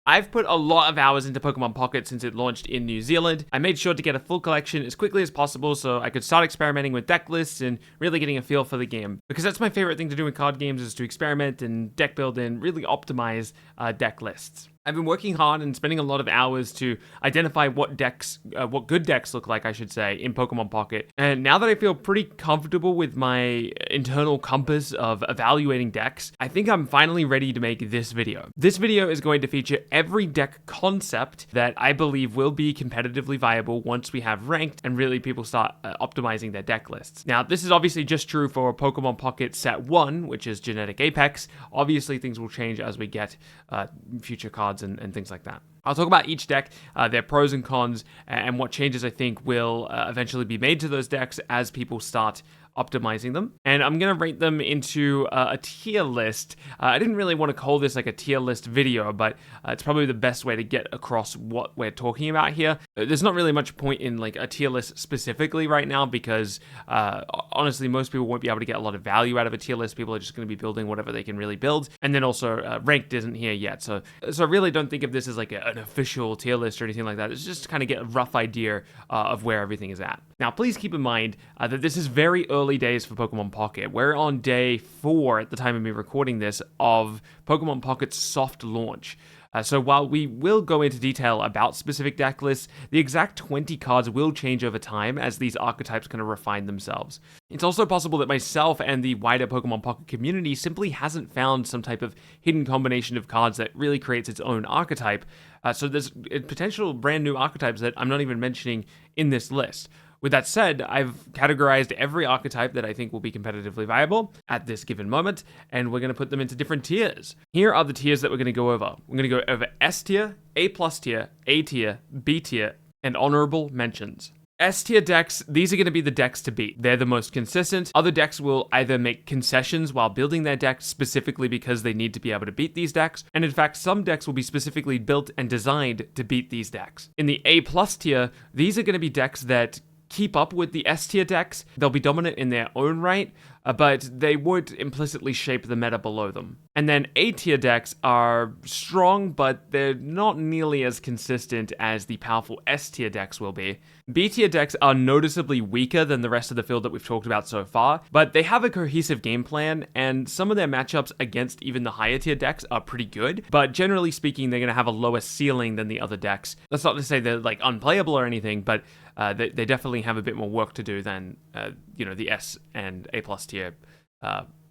I've put a lot of hours into Pokemon Pocket since it launched in New Zealand. I made sure to get a full collection as quickly as possible so I could start experimenting with deck lists and really getting a feel for the game. Because that's my favorite thing to do in card games, is to experiment and deck build and really optimize deck lists. I've been working hard and spending a lot of hours to identify what good decks look like, I should say, in Pokemon Pocket. And now that I feel pretty comfortable with my internal compass of evaluating decks, I think I'm finally ready to make this video. This video is going to feature every deck concept that I believe will be competitively viable once we have ranked and really people start optimizing their deck lists. Now, this is obviously just true for Pokemon Pocket Set 1, which is Genetic Apex. Obviously, things will change as we get future cards and things like that. I'll talk about each deck, their pros and cons, and what changes I think will eventually be made to those decks as people start optimizing them. And I'm going to rate them into a tier list. I didn't really want to call this like a tier list video, but it's probably the best way to get across what we're talking about here. There's not really much point in like a tier list specifically right now because honestly, most people won't be able to get a lot of value out of a tier list. People are just going to be building whatever they can really build. And then also ranked isn't here yet. So I really don't think of this as like an official tier list or anything like that. It's just to kind of get a rough idea of where everything is at. Now, please keep in mind that this is very early days for Pokemon Pocket. We're on day 4 at the time of me recording this of Pokemon Pocket's soft launch. So while we will go into detail about specific deck lists, the exact 20 cards will change over time as these archetypes kind of refine themselves. It's also possible that myself and the wider Pokemon Pocket community simply hasn't found some type of hidden combination of cards that really creates its own archetype. So there's potential brand new archetypes that I'm not even mentioning in this list. With that said, I've categorized every archetype that I think will be competitively viable at this given moment, and we're going to put them into different tiers. Here are the tiers that we're going to go over. We're going to go over S tier, A plus tier, A tier, B tier, and honorable mentions. S tier decks, these are going to be the decks to beat. They're the most consistent. Other decks will either make concessions while building their decks specifically because they need to be able to beat these decks. And in fact, some decks will be specifically built and designed to beat these decks. In the A plus tier, these are going to be decks that keep up with the S tier decks. They'll be dominant in their own right, but they would implicitly shape the meta below them. And then A tier decks are strong, but they're not nearly as consistent as the powerful S tier decks will be. B tier decks are noticeably weaker than the rest of the field that we've talked about so far, but they have a cohesive game plan, and some of their matchups against even the higher tier decks are pretty good, but generally speaking, they're going to have a lower ceiling than the other decks. That's not to say they're like unplayable or anything, but they definitely have a bit more work to do than the S and A plus tier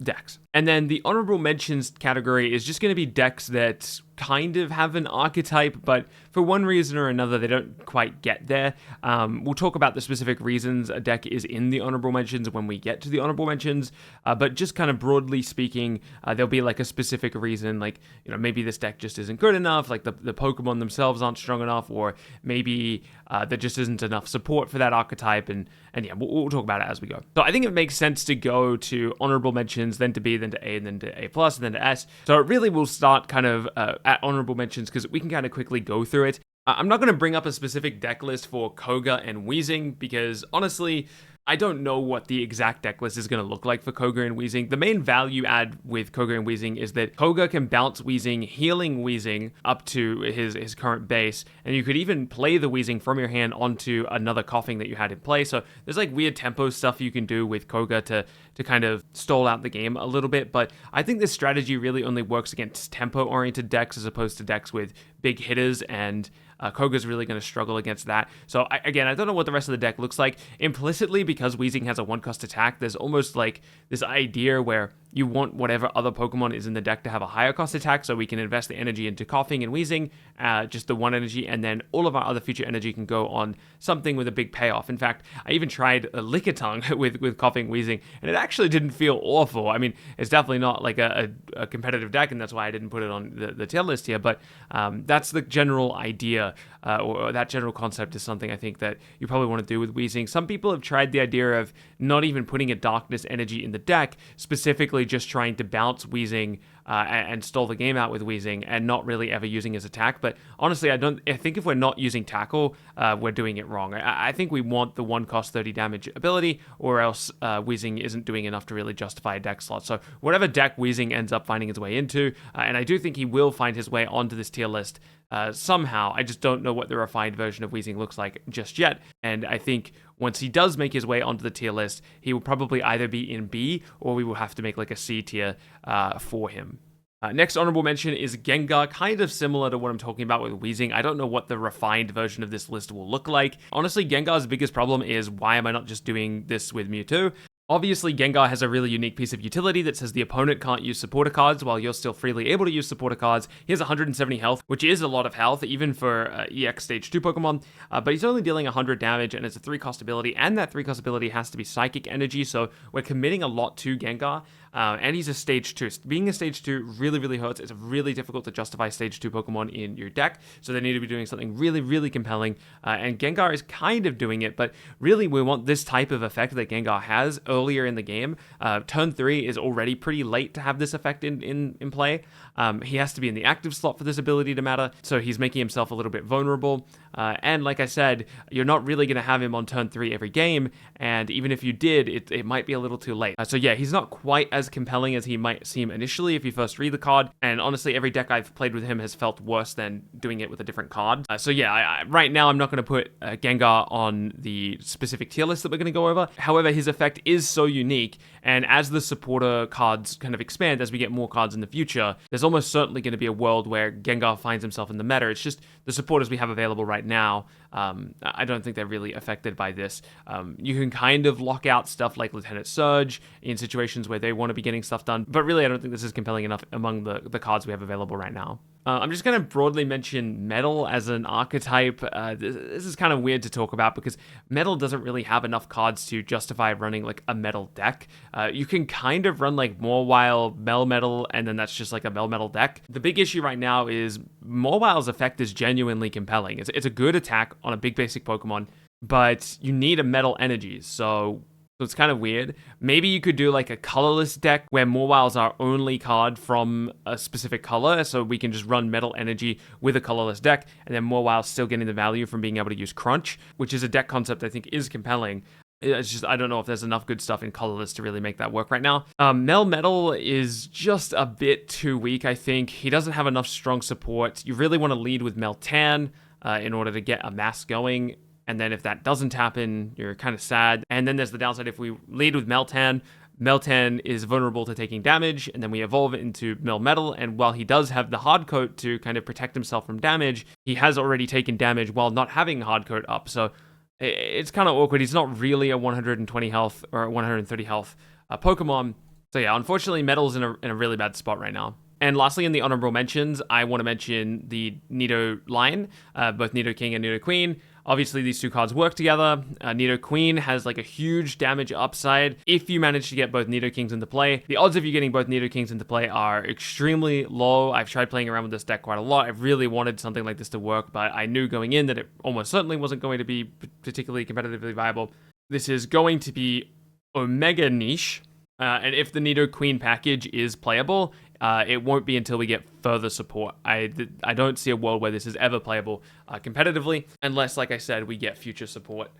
decks. And then the honorable mentions category is just going to be decks that kind of have an archetype, but for one reason or another, they don't quite get there. We'll talk about the specific reasons a deck is in the honorable mentions when we get to the honorable mentions, but just kind of broadly speaking, there'll be like a specific reason, like, maybe this deck just isn't good enough, like the Pokemon themselves aren't strong enough, or maybe there just isn't enough support for that archetype, and yeah, we'll talk about it as we go. So I think it makes sense to go to honorable mentions, then to B, then to A, and then to A+, and then to S. So it really will start kind of at honorable mentions because we can kind of quickly go through it. I'm not going to bring up a specific deck list for Koga and Weezing because honestly, I don't know what the exact deck list is going to look like for Koga and Weezing. The main value add with Koga and Weezing is that Koga can bounce Weezing, healing Weezing up to his current base, and you could even play the Weezing from your hand onto another Coughing that you had in play. So there's like weird tempo stuff you can do with Koga to kind of stall out the game a little bit, but I think this strategy really only works against tempo-oriented decks as opposed to decks with big hitters, and Koga's really going to struggle against that. So I don't know what the rest of the deck looks like. Implicitly, because Weezing has a 1-cost attack, there's almost like this idea where you want whatever other Pokemon is in the deck to have a higher cost attack, so we can invest the energy into Coughing and Weezing, just the 1 energy, and then all of our other future energy can go on something with a big payoff. In fact, I even tried a Lickitung with Coughing Weezing, and it actually didn't feel awful. I mean, it's definitely not like a competitive deck, and that's why I didn't put it on the tier list here, but that's the general idea, or that general concept is something I think that you probably want to do with Weezing. Some people have tried the idea of not even putting a Darkness energy in the deck, specifically just trying to bounce Weezing and stall the game out with Weezing and not really ever using his attack. But honestly, I think if we're not using Tackle, we're doing it wrong. I think we want the 1-cost 30 damage ability, or else Weezing isn't doing enough to really justify a deck slot. So whatever deck Weezing ends up finding his way into, and I do think he will find his way onto this tier list somehow. I just don't know what the refined version of Weezing looks like just yet. And I think once he does make his way onto the tier list, he will probably either be in B or we will have to make like a C tier for him. Next honorable mention is Gengar, kind of similar to what I'm talking about with Weezing. I don't know what the refined version of this list will look like. Honestly, Gengar's biggest problem is why am I not just doing this with Mewtwo? Obviously, Gengar has a really unique piece of utility that says the opponent can't use supporter cards while you're still freely able to use supporter cards. He has 170 health, which is a lot of health, even for EX Stage 2 Pokemon, but he's only dealing 100 damage, and it's a 3-cost ability, and that 3-cost ability has to be Psychic Energy, so we're committing a lot to Gengar. And he's a Stage 2. Being a Stage 2 really, really hurts. It's really difficult to justify Stage 2 Pokemon in your deck, so they need to be doing something really, really compelling. And Gengar is kind of doing it, but really we want this type of effect that Gengar has earlier in the game. Turn 3 is already pretty late to have this effect in play. He has to be in the active slot for this ability to matter, so he's making himself a little bit vulnerable. And like I said, you're not really going to have him on turn 3 every game, and even if you did, it might be a little too late. So yeah, he's not quite as compelling as he might seem initially if you first read the card, and honestly, every deck I've played with him has felt worse than doing it with a different card. So yeah, right now I'm not going to put Gengar on the specific tier list that we're going to go over. However, his effect is so unique, and as the supporter cards kind of expand, as we get more cards in the future, there's almost certainly going to be a world where Gengar finds himself in the meta. It's just the supporters we have available right now, I don't think they're really affected by this. You can kind of lock out stuff like Lieutenant Surge in situations where they want to be getting stuff done, but really I don't think this is compelling enough among the cards we have available right now. I'm just going to broadly mention Metal as an archetype. This is kind of weird to talk about because Metal doesn't really have enough cards to justify running like a Metal deck. You can kind of run like Mawile, Melmetal, and then that's just like a Melmetal deck. The big issue right now is Mawile's effect is genuinely compelling. It's a good attack on a big basic Pokemon, but you need a Metal energy, so it's kind of weird. Maybe you could do like a colorless deck where Mawile's our only card from a specific color, so we can just run Metal Energy with a colorless deck, and then Mawile's still getting the value from being able to use Crunch, which is a deck concept I think is compelling. It's just, I don't know if there's enough good stuff in colorless to really make that work right now. Melmetal is just a bit too weak, I think. He doesn't have enough strong support. You really want to lead with Meltan in order to get a mass going. And then if that doesn't happen, you're kind of sad. And then there's the downside if we lead with Meltan. Meltan is vulnerable to taking damage, and then we evolve it into Melmetal, and while he does have the hard coat to kind of protect himself from damage, he has already taken damage while not having hard coat up, so it's kind of awkward. He's not really a 120 health or 130 health Pokemon. So yeah, unfortunately, Metal's in a really bad spot right now. And lastly, in the honorable mentions, I want to mention the Nido line, both Nidoking and Nidoqueen. Obviously, these two cards work together. Nidoqueen has like a huge damage upside if you manage to get both Nidokings into play. The odds of you getting both Nidokings into play are extremely low. I've tried playing around with this deck quite a lot. I really wanted something like this to work, but I knew going in that it almost certainly wasn't going to be particularly competitively viable. This is going to be Omega Niche, and if the Nidoqueen package is playable, it won't be until we get further support. I don't see a world where this is ever playable competitively, unless, like I said, we get future support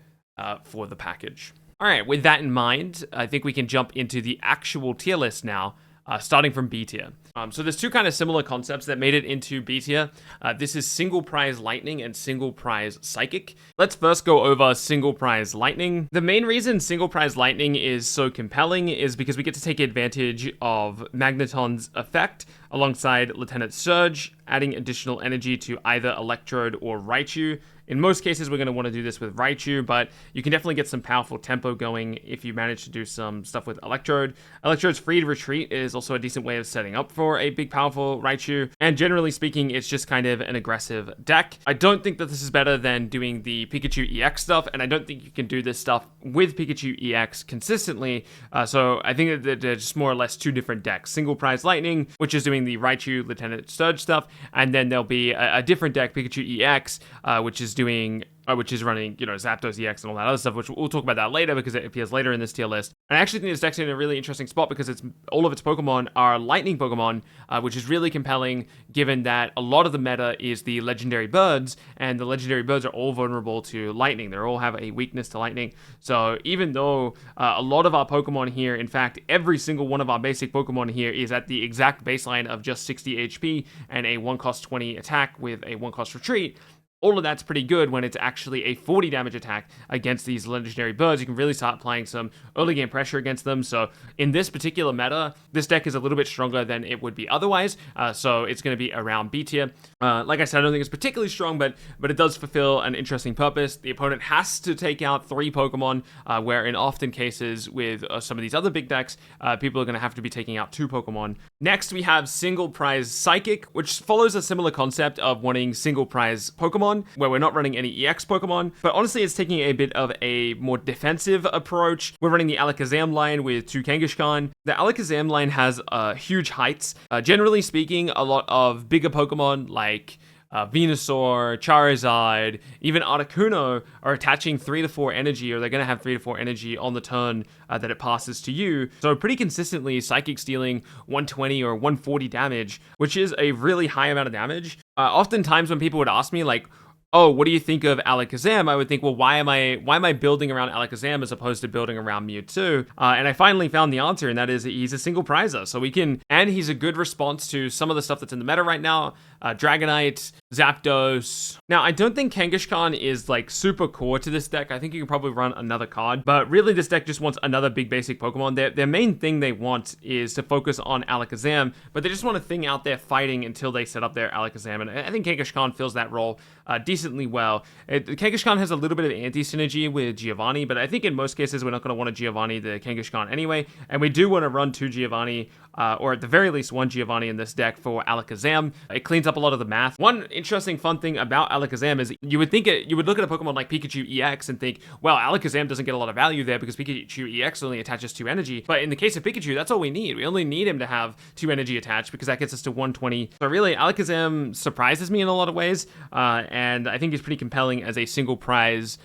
for the package. All right, with that in mind, I think we can jump into the actual tier list now, starting from B tier. So there's two kind of similar concepts that made it into B tier. This is single prize Lightning and single prize Psychic. Let's first go over single prize Lightning. The main reason single prize Lightning is so compelling is because we get to take advantage of Magneton's effect alongside Lieutenant Surge, adding additional energy to either Electrode or Raichu. In most cases, we're going to want to do this with Raichu, but you can definitely get some powerful tempo going if you manage to do some stuff with Electrode. Electrode's free retreat is also a decent way of setting up for a big, powerful Raichu, and generally speaking, it's just kind of an aggressive deck. I don't think that this is better than doing the Pikachu EX stuff, and I don't think you can do this stuff with Pikachu EX consistently, so I think that they're just more or less two different decks. Single prize Lightning, which is doing the Raichu Lieutenant Surge stuff, and then there'll be a different deck, Pikachu EX, which is doing which is running, Zapdos EX and all that other stuff, which we'll talk about that later because it appears later in this tier list. And I actually think this deck's in a really interesting spot because all of its Pokemon are lightning Pokemon, which is really compelling given that a lot of the meta is the legendary birds, and the legendary birds are all vulnerable to lightning. They all have a weakness to lightning. So even though a lot of our Pokemon here, in fact, every single one of our basic Pokemon here is at the exact baseline of just 60 HP and a 1 cost 20 attack with a 1 cost retreat, all of that's pretty good when it's actually a 40 damage attack against these legendary birds. You can really start applying some early game pressure against them. So in this particular meta, this deck is a little bit stronger than it would be otherwise. So it's going to be around B tier. Like I said, I don't think it's particularly strong, but it does fulfill an interesting purpose. The opponent has to take out 3 Pokemon, where in often cases with some of these other big decks, people are going to have to be taking out 2 Pokemon. Next, we have Single Prize Psychic, which follows a similar concept of wanting single prize Pokemon, where we're not running any EX Pokemon, but honestly it's taking a bit of a more defensive approach. We're running the Alakazam line with 2 Kangaskhan. The Alakazam line has huge heights. Generally speaking, a lot of bigger Pokemon like Venusaur, Charizard, even Articuno are attaching 3 to 4 energy, or they're going to have 3 to 4 energy on the turn that it passes to you. So pretty consistently, Psychic's dealing 120 or 140 damage, which is a really high amount of damage. Oftentimes when people would ask me, like, oh, what do you think of Alakazam? I would think, well, why am I building around Alakazam as opposed to building around Mewtwo? And I finally found the answer, and that is he's a single prizer. So and he's a good response to some of the stuff that's in the meta right now. Dragonite, Zapdos. Now, I don't think Kangaskhan is like super core to this deck. I think you can probably run another card, but really this deck just wants another big basic Pokemon. Their main thing they want is to focus on Alakazam, but they just want a thing out there fighting until they set up their Alakazam, and I think Kangaskhan fills that role decently well. Kangaskhan has a little bit of anti-synergy with Giovanni, but I think in most cases we're not going to want to Giovanni the Kangaskhan anyway, and we do want to run 2 Giovanni, or at the very least 1 Giovanni in this deck for Alakazam. It cleans up a lot of the math. One interesting fun thing about Alakazam is you would look at a Pokemon like Pikachu EX and think, well, Alakazam doesn't get a lot of value there because Pikachu EX only attaches 2 energy. But in the case of Pikachu, that's all we need. We only need him to have 2 energy attached because that gets us to 120. So really, Alakazam surprises me in a lot of ways, and I think he's pretty compelling as a single prize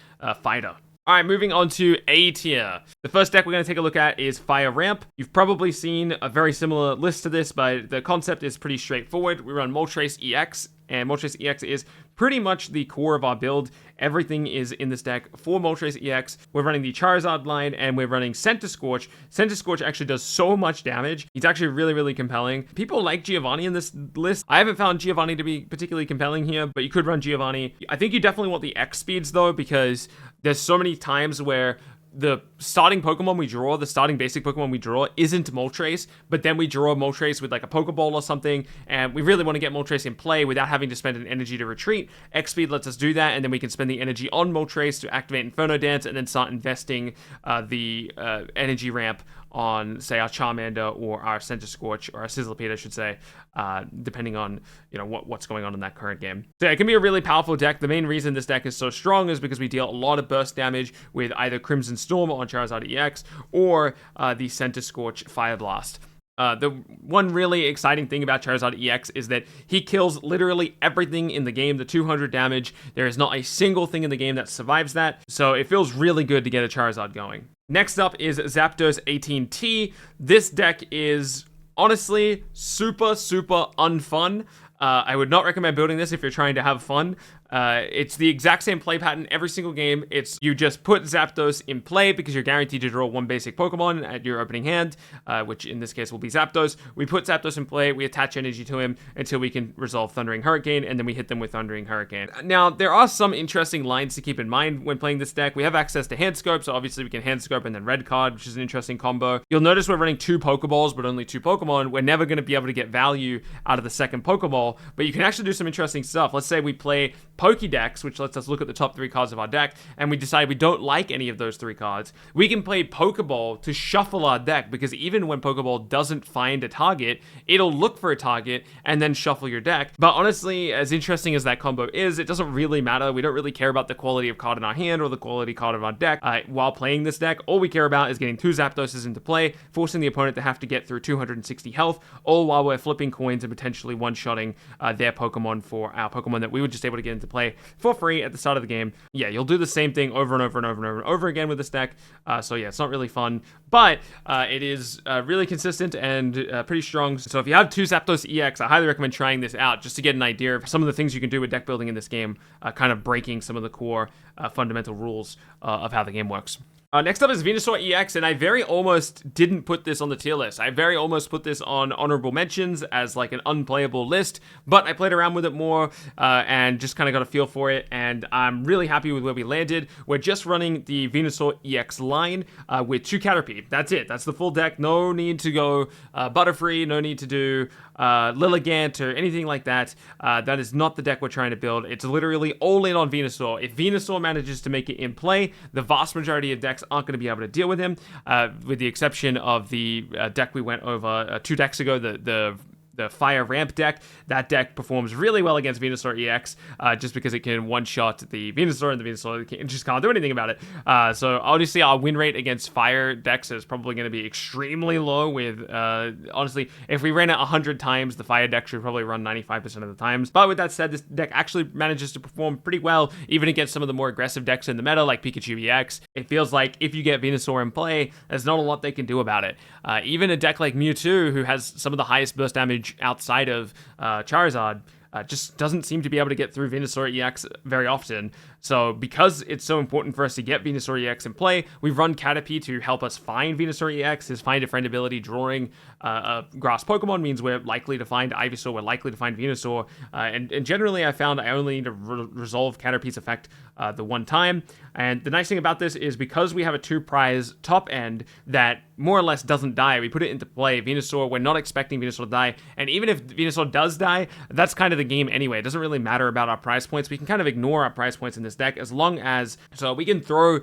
fighter. All right, moving on to A tier. The first deck we're going to take a look at is Fire Ramp. You've probably seen a very similar list to this, but the concept is pretty straightforward. We run Moltres EX, and Moltres EX is pretty much the core of our build. Everything is in this deck for Moltres EX. We're running the Charizard line, and we're running Centiskorch. Centiskorch actually does so much damage. He's actually really, really compelling. People like Giovanni in this list. I haven't found Giovanni to be particularly compelling here, but you could run Giovanni. I think you definitely want the X speeds, though, because there's so many times where the starting Pokemon we draw, the starting basic Pokemon we draw isn't Moltres, but then we draw Moltres with like a Pokeball or something, and we really want to get Moltres in play without having to spend an energy to retreat. X-Speed lets us do that, and then we can spend the energy on Moltres to activate Inferno Dance and then start investing the energy ramp on, say, our Charmander or our Centiskorch, or our Sizzlipede, I should say, depending on, what's going on in that current game. So yeah, it can be a really powerful deck. The main reason this deck is so strong is because we deal a lot of burst damage with either Crimson Storm on Charizard EX or the Centiskorch Fire Blast. The one really exciting thing about Charizard EX is that he kills literally everything in the game, the 200 damage. There is not a single thing in the game that survives that, so it feels really good to get a Charizard going. Next up is Zapdos 18T. This deck is honestly super, super unfun. I would not recommend building this if you're trying to have fun. It's the exact same play pattern every single game. It's you just put Zapdos in play because you're guaranteed to draw 1 basic Pokemon at your opening hand, which in this case will be Zapdos. We put Zapdos in play, we attach energy to him until we can resolve Thundering Hurricane, and then we hit them with Thundering Hurricane. Now, there are some interesting lines to keep in mind when playing this deck. We have access to Hand Scope, so obviously we can Hand Scope and then Red Card, which is an interesting combo. You'll notice we're running 2 Pokeballs, but only 2 Pokemon. We're never going to be able to get value out of the second Pokeball, but you can actually do some interesting stuff. Let's say we play Pokédex, which lets us look at the top 3 cards of our deck, and we decide we don't like any of those 3 cards. We can play Pokeball to shuffle our deck, because even when Pokeball doesn't find a target, it'll look for a target and then shuffle your deck. But honestly, as interesting as that combo is, it doesn't really matter. We don't really care about the quality of card in our hand or the quality card of our deck. While playing this deck, all we care about is getting 2 Zapdoses into play, forcing the opponent to have to get through 260 health, all while we're flipping coins and potentially one-shotting their Pokemon for our Pokemon that we were just able to get into play for free at the start of the game. Yeah, you'll do the same thing over and over and over and over and over again with this deck. So yeah, it's not really fun, but it is really consistent and pretty strong. So if you have two Zapdos EX, I highly recommend trying this out just to get an idea of some of the things you can do with deck building in this game, kind of breaking some of the core fundamental rules of how the game works. Next up is Venusaur EX, and I very almost didn't put this on the tier list. I very almost put this on honorable mentions as like an unplayable list, but I played around with it more and just kind of got a feel for it, and I'm really happy with where we landed. We're just running the Venusaur EX line with 2 Caterpie. That's it. That's the full deck. No need to go Butterfree, no need to do Lilligant or anything like that. That is not the deck we're trying to build. It's literally all in on Venusaur. If Venusaur manages to make it in play, the vast majority of decks aren't going to be able to deal with him, with the exception of the deck we went over 2 decks ago, the Fire Ramp deck. That deck performs really well against Venusaur EX, just because it can one-shot the Venusaur, and the Venusaur just can't do anything about it. So obviously our win rate against Fire decks is probably going to be extremely low with, honestly, if we ran it 100 times, the Fire deck should probably run 95% of the times. But with that said, this deck actually manages to perform pretty well, even against some of the more aggressive decks in the meta, like Pikachu EX. It feels like if you get Venusaur in play, there's not a lot they can do about it. Even a deck like Mewtwo, who has some of the highest burst damage outside of Charizard, just doesn't seem to be able to get through Venusaur EX very often. So because it's so important for us to get Venusaur EX in play, we've run Caterpie to help us find Venusaur EX. His Find a Friend ability drawing a grass Pokemon means we're likely to find Ivysaur, we're likely to find Venusaur, and generally I found I only need to resolve Caterpie's effect the one time. And the nice thing about this is because we have a 2-prize top end that more or less doesn't die, we put it into play. Venusaur, we're not expecting Venusaur to die, and even if Venusaur does die, that's kind of the game anyway. It doesn't really matter about our prize points. We can kind of ignore our prize points in this deck as long as, so we can throw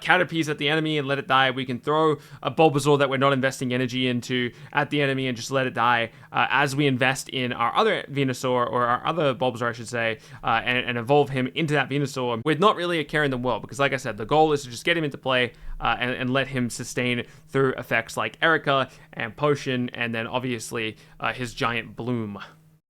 Caterpies at the enemy and let it die. We can throw a Bulbasaur that we're not investing energy into at the enemy and just let it die as we invest in our other Venusaur, or our other Bulbasaur I should say, and evolve him into that Venusaur with not really a care in the world, because like I said, the goal is to just get him into play and let him sustain through effects like Erica and Potion, and then obviously his Giant Bloom.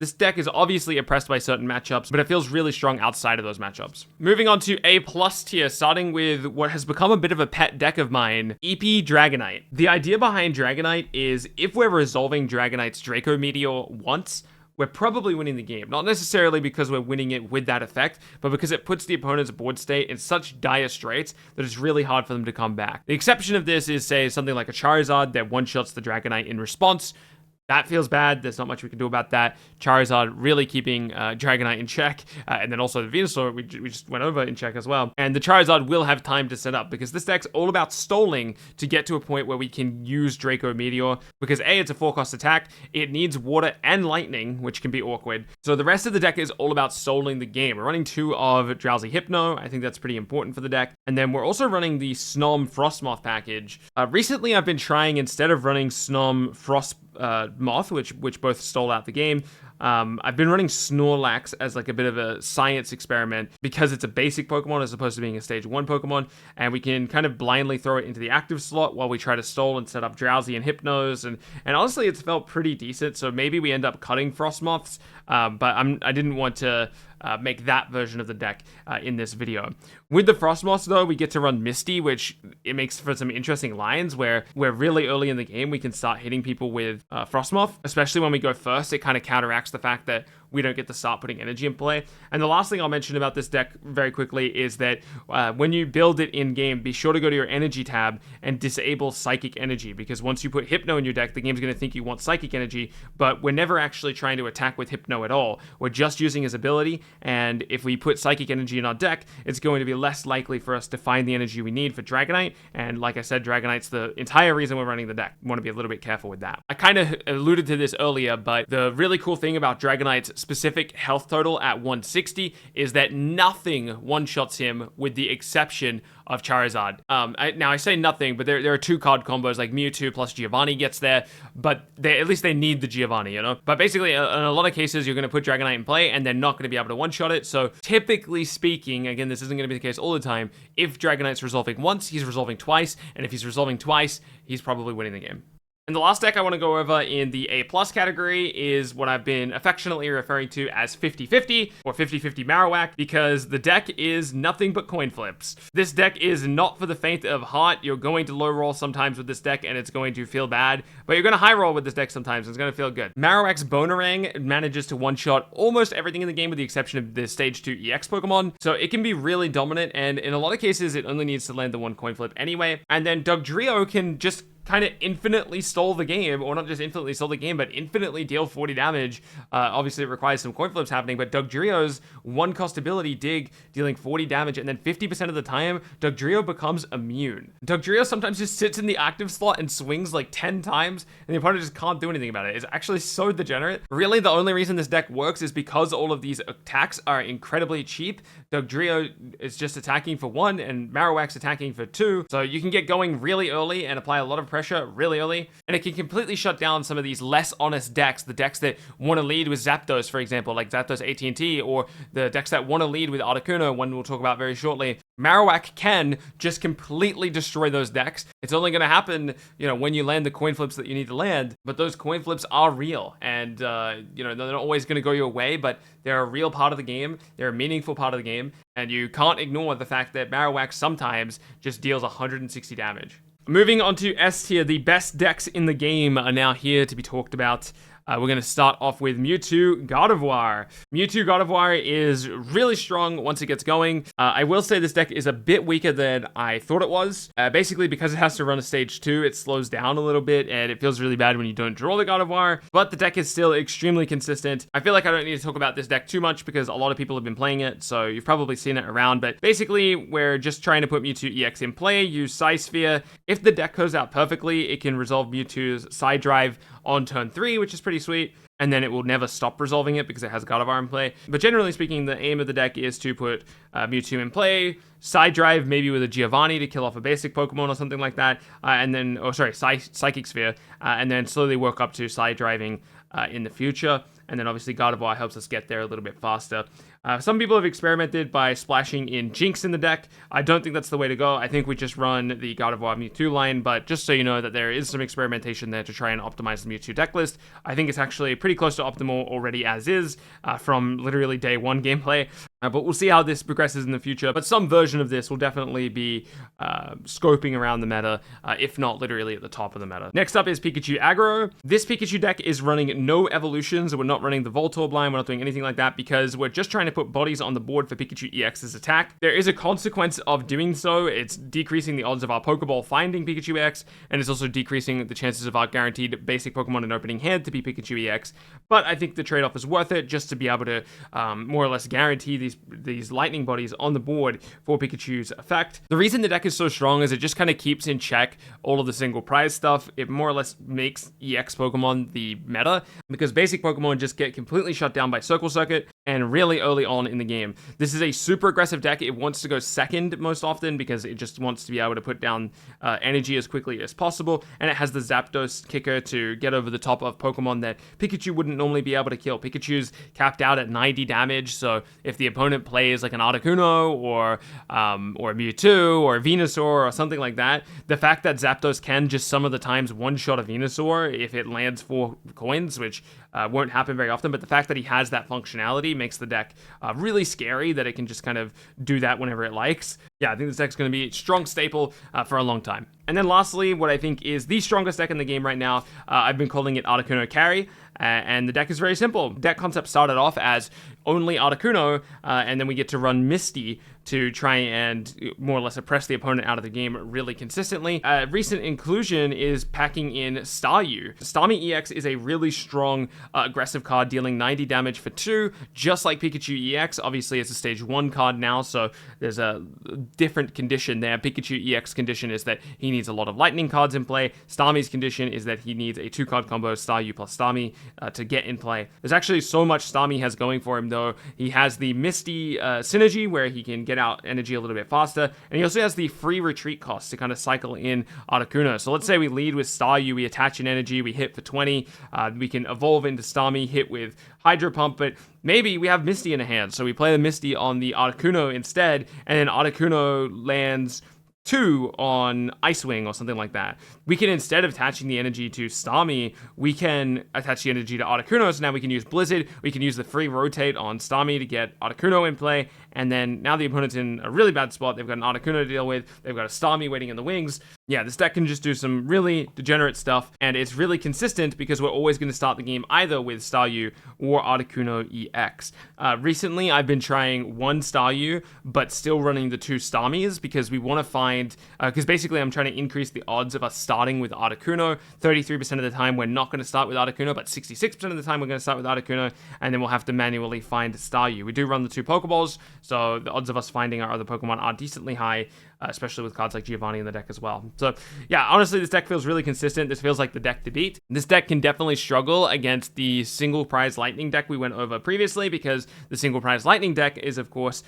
This deck is obviously oppressed by certain matchups, but it feels really strong outside of those matchups. Moving on to A+ tier, starting with what has become a bit of a pet deck of mine, EP Dragonite. The idea behind Dragonite is if we're resolving Dragonite's Draco Meteor once, we're probably winning the game. Not necessarily because we're winning it with that effect, but because it puts the opponent's board state in such dire straits that it's really hard for them to come back. The exception of this is, say, something like a Charizard that one-shots the Dragonite in response. That feels bad. There's not much we can do about that. Charizard really keeping Dragonite in check, and then also the Venusaur we just went over in check as well. And the Charizard will have time to set up, because this deck's all about stalling to get to a point where we can use Draco Meteor, because A, it's a 4-cost attack, it needs water and lightning, which can be awkward. So the rest of the deck is all about stalling the game. We're running 2 of Drowsy Hypno. I think that's pretty important for the deck. And then we're also running the Snom Frostmoth package. Recently, I've been trying, instead of running Snom Frostmoth, which both stole out the game, I've been running Snorlax as like a bit of a science experiment, because it's a basic Pokemon as opposed to being a stage 1 Pokemon, and we can kind of blindly throw it into the active slot while we try to stall and set up Drowsy and Hypnos, and honestly it's felt pretty decent. So maybe we end up cutting Frostmoths, but I didn't want to make that version of the deck in this video. With the Frostmoths though, we get to run Misty, which it makes for some interesting lines where we're really early in the game, we can start hitting people with Frostmoth, especially when we go first. It kind of counteracts the fact that we don't get to start putting energy in play. And the last thing I'll mention about this deck very quickly is that when you build it in game, be sure to go to your energy tab and disable psychic energy, because once you put Hypno in your deck, the game's going to think you want psychic energy, but we're never actually trying to attack with Hypno at all. We're just using his ability, and if we put psychic energy in our deck, it's going to be less likely for us to find the energy we need for Dragonite. And like I said, Dragonite's the entire reason we're running the deck. We want to be a little bit careful with that. I kind of alluded to this earlier, but the really cool thing about Dragonite's specific health total at 160 is that nothing one-shots him with the exception of Charizard. Now I say nothing, but there are 2 card combos like Mewtwo plus Giovanni gets there, but at least they need the Giovanni, you know? But basically, in a lot of cases, you're going to put Dragonite in play and they're not going to be able to one-shot it. So typically speaking, again, this isn't going to be the case all the time, if Dragonite's resolving once, he's resolving twice, and if he's resolving twice, he's probably winning the game. And the last deck I want to go over in the A+ category is what I've been affectionately referring to as 50-50 or 50-50 Marowak, because the deck is nothing but coin flips. This deck is not for the faint of heart. You're going to low roll sometimes with this deck and it's going to feel bad, but you're going to high roll with this deck sometimes and it's going to feel good. Marowak's Bonerang manages to one-shot almost everything in the game with the exception of the Stage 2 EX Pokemon, so it can be really dominant, and in a lot of cases it only needs to land the one coin flip anyway. And then Dugtrio can just kind of infinitely stole the game, or not just infinitely stole the game, but infinitely deal 40 damage. Obviously, it requires some coin flips happening, but Dugtrio's one-cost ability, Dig, dealing 40 damage, and then 50% of the time, Dugtrio becomes immune. Dugtrio sometimes just sits in the active slot and swings like 10 times, and the opponent just can't do anything about it. It's actually so degenerate. Really, the only reason this deck works is because all of these attacks are incredibly cheap. Dugtrio is just attacking for 1, and Marowak's attacking for 2, so you can get going really early and apply a lot of pressure really early, and it can completely shut down some of these less honest decks, the decks that want to lead with Zapdos, for example, like Zapdos AT&T, or the decks that want to lead with Articuno, one we'll talk about very shortly. Marowak can just completely destroy those decks. It's only going to happen, when you land the coin flips that you need to land, but those coin flips are real, and, they're not always going to go your way, but they're a real part of the game. They're a meaningful part of the game, and you can't ignore the fact that Marowak sometimes just deals 160 damage. Moving on to S tier, the best decks in the game are now here to be talked about. We're going to start off with Mewtwo Gardevoir. Mewtwo Gardevoir is really strong once it gets going. I will say this deck is a bit weaker than I thought it was. Basically, because it has to run a stage 2, it slows down a little bit, and it feels really bad when you don't draw the Gardevoir, but the deck is still extremely consistent. I feel like I don't need to talk about this deck too much because a lot of people have been playing it, so you've probably seen it around, but basically, we're just trying to put Mewtwo EX in play, use Psysphere. If the deck goes out perfectly, it can resolve Mewtwo's Side Drive on turn 3, which is pretty sweet, and then it will never stop resolving it because it has Gardevoir in play. But generally speaking, the aim of the deck is to put Mewtwo in play, Side Drive, maybe with a Giovanni to kill off a basic Pokemon or something like that, Psychic Sphere, and then slowly work up to Side Driving in the future. And then obviously Gardevoir helps us get there a little bit faster. Some people have experimented by splashing in Jinx in the deck. I don't think that's the way to go. I think we just run the Gardevoir Mewtwo line, but just so you know that there is some experimentation there to try and optimize the Mewtwo deck list. I think it's actually pretty close to optimal already as is from literally day 1 gameplay. But we'll see how this progresses in the future. But some version of this will definitely be scoping around the meta, if not literally at the top of the meta. Next up is Pikachu Aggro. This Pikachu deck is running no evolutions. We're not running the Voltorb line. We're not doing anything like that because we're just trying to put bodies on the board for Pikachu EX's attack. There is a consequence of doing so. It's decreasing the odds of our Pokeball finding Pikachu EX, and it's also decreasing the chances of our guaranteed basic Pokemon in opening hand to be Pikachu EX. But I think the trade-off is worth it just to be able to more or less guarantee these lightning bodies on the board for Pikachu's effect. The reason the deck is so strong is it just kind of keeps in check all of the single prize stuff. It more or less makes EX Pokemon the meta because basic Pokemon just get completely shut down by Circle Circuit and really early on in the game. This is a super aggressive deck. It wants to go second most often because it just wants to be able to put down energy as quickly as possible, and it has the Zapdos kicker to get over the top of Pokemon that Pikachu wouldn't normally be able to kill. Pikachu's capped out at 90 damage, so if the opponent plays like an Articuno or a Mewtwo or a Venusaur or something like that, the fact that Zapdos can just some of the times one-shot a Venusaur if it lands 4 coins, which won't happen very often, but the fact that he has that functionality makes the deck really scary, that it can just kind of do that whenever it likes. Yeah, I think this deck's going to be a strong staple for a long time. And then lastly, what I think is the strongest deck in the game right now, I've been calling it Articuno Carry, and the deck is very simple. Deck concept started off as only Articuno, and then we get to run Misty to try and more or less oppress the opponent out of the game really consistently. Recent inclusion is packing in Staryu. Starmie EX is a really strong aggressive card dealing 90 damage for 2, just like Pikachu EX. Obviously, it's a stage 1 card now, so there's a different condition there. Pikachu EX condition is that he needs a lot of lightning cards in play. Starmie's condition is that he needs a 2-card combo, Staryu plus Starmie, to get in play. There's actually so much Starmie has going for him, though. He has the Misty synergy, where he can get out energy a little bit faster, and he also has the free retreat cost to kind of cycle in Articuno. So let's say we lead with Staryu, we attach an energy, we hit for 20, we can evolve into Starmie, hit with Hydro Pump, but maybe we have Misty in a hand, so we play the Misty on the Articuno instead, and then Articuno lands 2 on Ice Wing or something like that. We can, instead of attaching the energy to Starmie, we can attach the energy to Articuno. So now we can use Blizzard. We can use the free rotate on Starmie to get Articuno in play. And then now the opponent's in a really bad spot. They've got an Articuno to deal with. They've got a Starmie waiting in the wings. Yeah, this deck can just do some really degenerate stuff. And it's really consistent because we're always going to start the game either with Staryu or Articuno EX. Recently, I've been trying one Staryu, but still running the 2 Starmies because we want to find, because basically I'm trying to increase the odds of us starting with Articuno. 33% of the time we're not going to start with Articuno, but 66% of the time we're going to start with Articuno, and then we'll have to manually find Staryu. We do run the 2 Pokeballs, so the odds of us finding our other Pokemon are decently high, especially with cards like Giovanni in the deck as well. So yeah, honestly, this deck feels really consistent. This feels like the deck to beat. This deck can definitely struggle against the single prize Lightning deck we went over previously, because the single prize Lightning deck is, of course,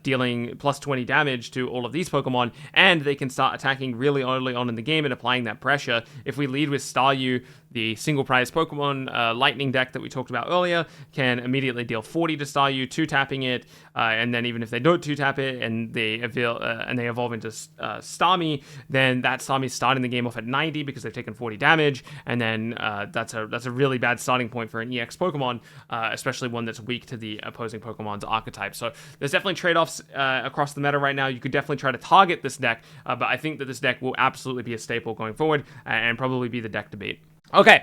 dealing plus 20 damage to all of these Pokemon, and they can start attacking really early on in the game and applying that pressure. If we lead with Staryu, the single prize Pokemon Lightning deck that we talked about earlier can immediately deal 40 to Staryu, 2-tapping it, and then even if they don't 2-tap it and they evolve into Starmie, then that Starmie's starting the game off at 90 because they've taken 40 damage, and then that's a really bad starting point for an EX Pokemon, especially one that's weak to the opposing Pokemon's archetype. So there's definitely trade-offs across the meta right now. You could definitely try to target this deck, but I think that this deck will absolutely be a staple going forward and probably be the deck to beat. Okay,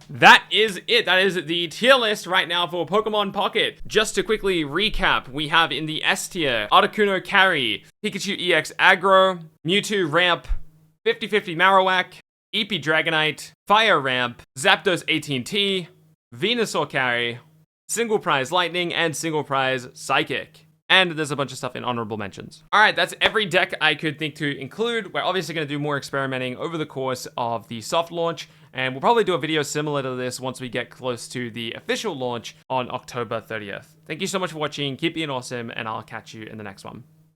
that is it. That is the tier list right now for Pokemon Pocket. Just to quickly recap, we have in the S tier, Articuno Carry, Pikachu EX Aggro, Mewtwo Ramp, 50-50 Marowak, Eevee Dragonite, Fire Ramp, Zapdos 18T, Venusaur Carry, Single Prize Lightning, and Single Prize Psychic. And there's a bunch of stuff in honorable mentions. All right, that's every deck I could think to include. We're obviously going to do more experimenting over the course of the soft launch, and we'll probably do a video similar to this once we get close to the official launch on October 30th. Thank you so much for watching. Keep being awesome, and I'll catch you in the next one.